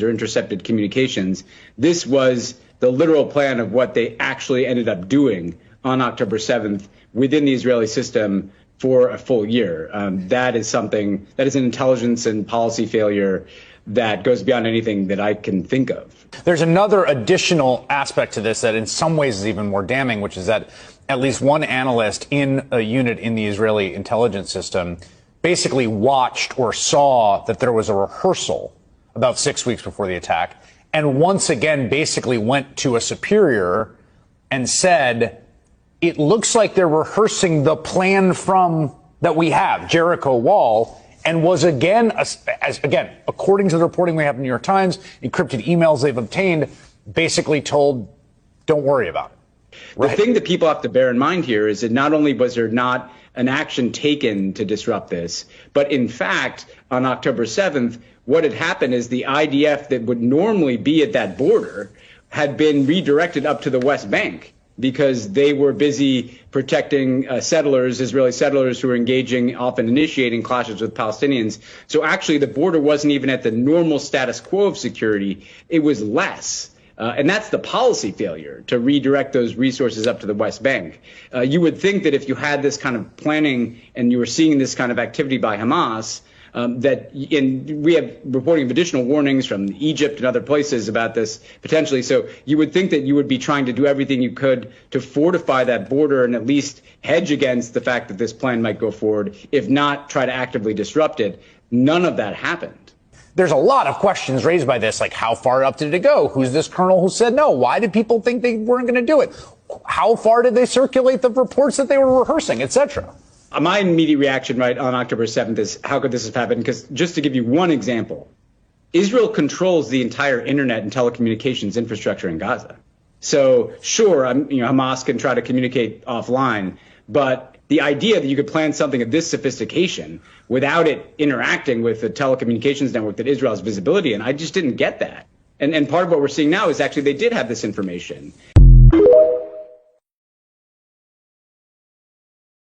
or intercepted communications. This was the literal plan of what they actually ended up doing on October 7th within the Israeli system for a full year. That is something that is an intelligence and policy failure that goes beyond anything that I can think of. There's another additional aspect to this that in some ways is even more damning, which is that at least one analyst in a unit in the Israeli intelligence system basically watched or saw that there was a rehearsal about 6 weeks before the attack, and once again basically went to a superior and said, it looks like they're rehearsing the plan from that we have, Jericho Wall, and was again, according to the reporting we have in the New York Times, encrypted emails they've obtained, basically told, don't worry about it. Right? The thing that people have to bear in mind here is that not only was there not an action taken to disrupt this, but in fact, on October 7th, what had happened is the IDF that would normally be at that border had been redirected up to the West Bank because they were busy protecting settlers, Israeli settlers who were engaging, often initiating clashes with Palestinians. So actually the border wasn't even at the normal status quo of security. It was less. And that's the policy failure, to redirect those resources up to the West Bank. You would think that if you had this kind of planning and you were seeing this kind of activity by Hamas, we have reporting of additional warnings from Egypt and other places about this potentially. So you would think that you would be trying to do everything you could to fortify that border and at least hedge against the fact that this plan might go forward, if not try to actively disrupt it. None of that happened. There's a lot of questions raised by this, like how far up did it go? Who's this colonel who said no? Why did people think they weren't going to do it? How far did they circulate the reports that they were rehearsing, etc.? My immediate reaction right on October 7th is, how could this have happened? Because just to give you one example, Israel controls the entire internet and telecommunications infrastructure in Gaza. So sure, Hamas can try to communicate offline, but the idea that you could plan something of this sophistication without it interacting with the telecommunications network that Israel has visibility in, I just didn't get that. And part of what we're seeing now is actually they did have this information.